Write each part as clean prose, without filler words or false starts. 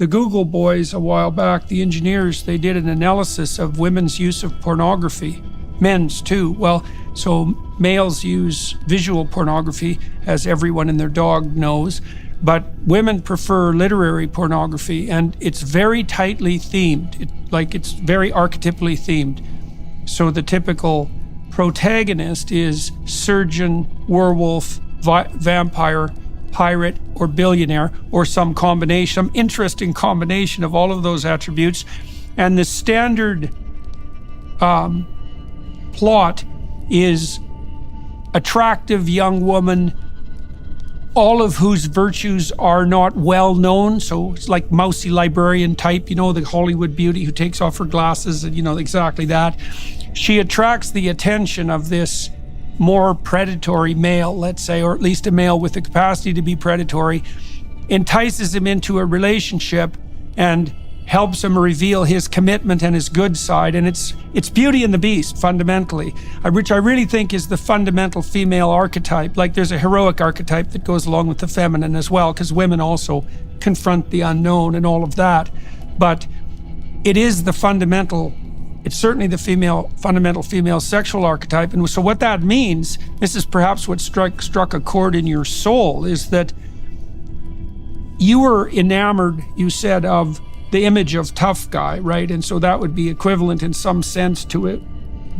the Google boys a while back, the engineers, they did an analysis of women's use of pornography, men's too. Well, so males use visual pornography, as everyone and their dog knows, but women prefer literary pornography, and it's very tightly themed. It's very archetypally themed. So the typical protagonist is surgeon, werewolf, vampire, pirate, or billionaire, or some combination, some interesting combination of all of those attributes. And the standard plot is attractive young woman, all of whose virtues are not well known. So it's like mousy librarian type, the Hollywood beauty who takes off her glasses and, exactly that. She attracts the attention of this more predatory male, let's say, or at least a male with the capacity to be predatory, entices him into a relationship and helps him reveal his commitment and his good side. And it's Beauty and the Beast, fundamentally, which I really think is the fundamental female archetype. Like there's a heroic archetype that goes along with the feminine as well, because women also confront the unknown and all of that. But it is the fundamental, it's certainly the fundamental female sexual archetype. And so what that means, this is perhaps what struck a chord in your soul, is that you were enamored, you said, of the image of tough guy, right? And so that would be equivalent in some sense to a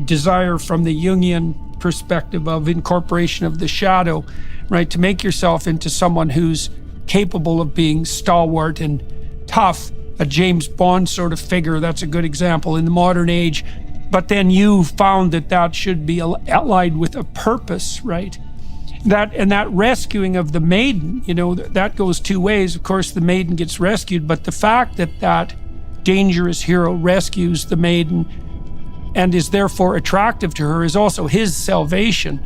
desire from the Jungian perspective of incorporation of the shadow, right? To make yourself into someone who's capable of being stalwart and tough, a James Bond sort of figure. That's a good example in the modern age. But then you found that should be allied with a purpose, right? That rescuing of the maiden, that goes two ways. Of course, the maiden gets rescued, but the fact that dangerous hero rescues the maiden and is therefore attractive to her is also his salvation.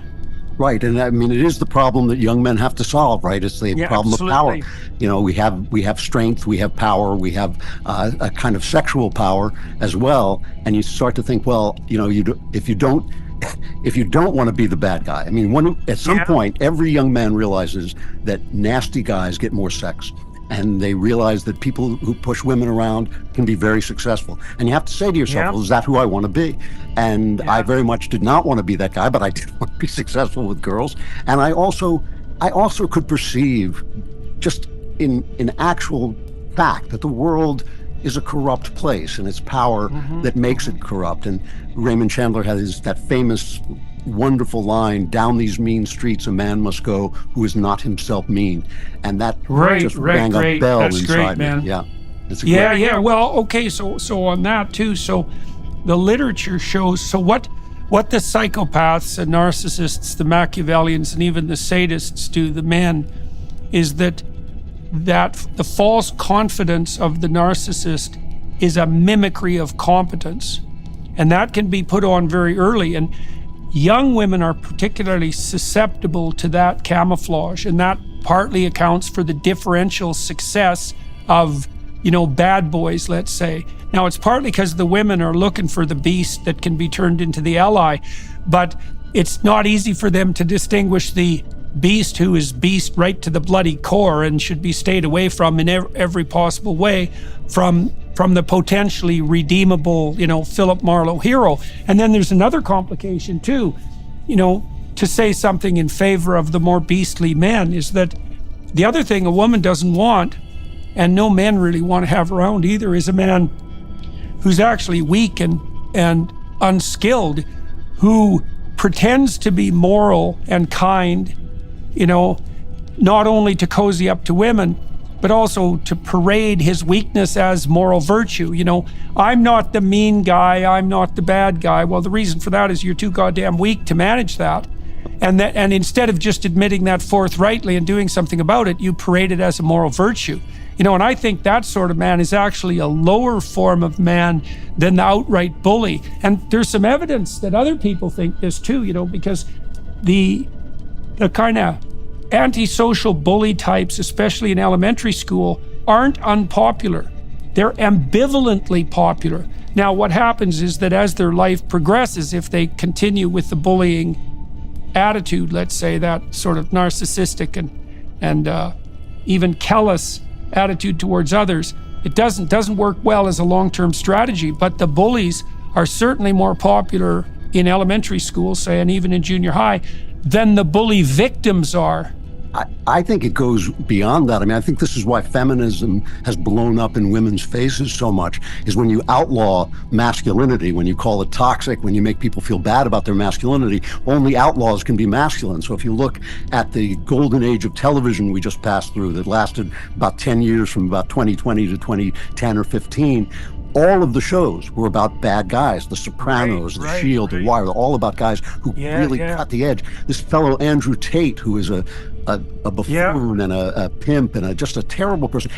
Right, and I mean, it is the problem that young men have to solve, right? It's the problem absolutely. Of power. We have strength, we have power, we have a kind of sexual power as well, and you start to think, well, if you don't want to be the bad guy. I mean, at some point, every young man realizes that nasty guys get more sex, and they realize that people who push women around can be very succceusly. And you have to say to yourself, well, is that who I want to be? And I very much did not want to be that guy, but I did want to be successful with girls. And I also could perceive, just in actual fact, that the world is a corrupt place, and it's power that makes it corrupt. And Raymond Chandler has that famous, wonderful line, "Down these mean streets a man must go who is not himself mean." And that just rang a bell inside me. Man. Yeah. Well, okay, so on that too, so the literature shows, so what the psychopaths and narcissists, the Machiavellians, and even the sadists do, the men, is that the false confidence of the narcissist is a mimicry of competence. And that can be put on very early. And young women are particularly susceptible to that camouflage. And that partly accounts for the differential success of, bad boys, let's say. Now, it's partly because the women are looking for the beast that can be turned into the ally. But it's not easy for them to distinguish the beast who is beast right to the bloody core and should be stayed away from in every possible way from the potentially redeemable, Philip Marlowe hero. And then there's another complication too, to say something in favor of the more beastly men, is that the other thing a woman doesn't want, and no men really want to have around either, is a man who's actually weak and unskilled, who pretends to be moral and kind, not only to cozy up to women, but also to parade his weakness as moral virtue. I'm not the mean guy, I'm not the bad guy. Well, the reason for that is you're too goddamn weak to manage that. And instead of just admitting that forthrightly and doing something about it, you parade it as a moral virtue. And I think that sort of man is actually a lower form of man than the outright bully. And there's some evidence that other people think this too, because the kind of antisocial bully types, especially in elementary school, aren't unpopular. They're ambivalently popular. Now, what happens is that as their life progresses, if they continue with the bullying attitude, let's say, that sort of narcissistic and even callous attitude towards others, It doesn't work well as a long-term strategy, but the bullies are certainly more popular in elementary school, say, and even in junior high, than the bully victims are. I think it goes beyond that. I mean, I think this is why feminism has blown up in women's faces so much, is when you outlaw masculinity, when you call it toxic, when you make people feel bad about their masculinity, only outlaws can be masculine. So if you look at the golden age of television we just passed through that lasted about 10 years from about 2020 to 2010 or 15, all of the shows were about bad guys. The Sopranos, The Shield, The Wire, all about guys who really cut the edge. This fellow Andrew Tate, who is a buffoon and a pimp and just a terrible person.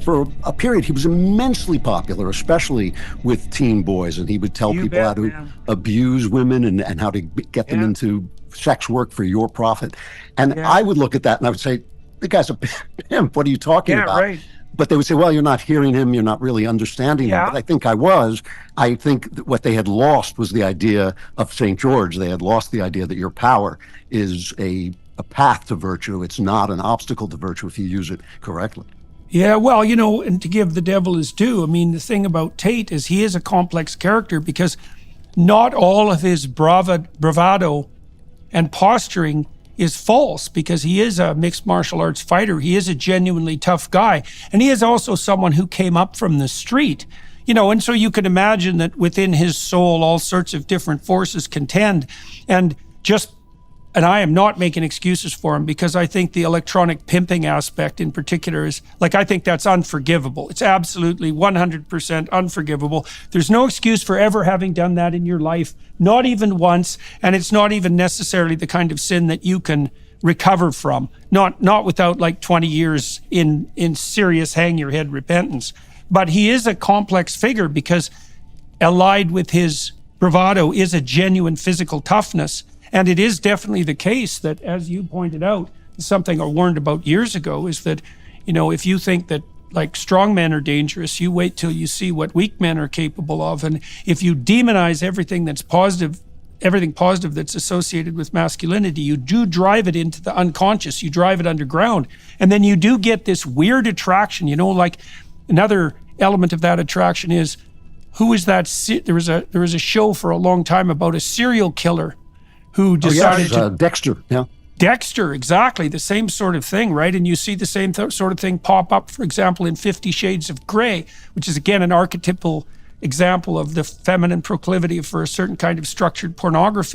For a period, he was immensely popular, especially with teen boys, and he would tell people how to abuse women and how to get them into sex work for your profit. And I would look at that and I would say, the guy's a pimp. What are you talking about? Right. But they would say, well, you're not hearing him, you're not really understanding him. But I think I was. I think that what they had lost was the idea of St. George. They had lost the idea that your power is a path to virtue. It's not an obstacle to virtue if you use it correctly. Yeah, well, and to give the devil his due, I mean, the thing about Tate is he is a complex character because not all of his bravado and posturing is false, because he is a mixed martial arts fighter. He is a genuinely tough guy. And he is also someone who came up from the street, and so you can imagine that within his soul, all sorts of different forces contend. And I am not making excuses for him, because I think the electronic pimping aspect in particular is, I think that's unforgivable. It's absolutely 100% unforgivable. There's no excuse for ever having done that in your life, not even once, and it's not even necessarily the kind of sin that you can recover from, not without 20 years in serious hang your head repentance. But he is a complex figure because allied with his bravado is a genuine physical toughness. And it is definitely the case that, as you pointed out, something I warned about years ago, is that, if you think that strong men are dangerous, you wait till you see what weak men are capable of. And if you demonize everything that's positive, everything positive that's associated with masculinity, you do drive it into the unconscious, you drive it underground. And then you do get this weird attraction, another element of that attraction is, who is that? There was a show for a long time about a serial killer who decided to... Dexter, Dexter, exactly, the same sort of thing, right? And you see the same sort of thing pop up, for example, in 50 Shades of Grey, which is, again, an archetypal example of the feminine proclivity for a certain kind of structured pornography.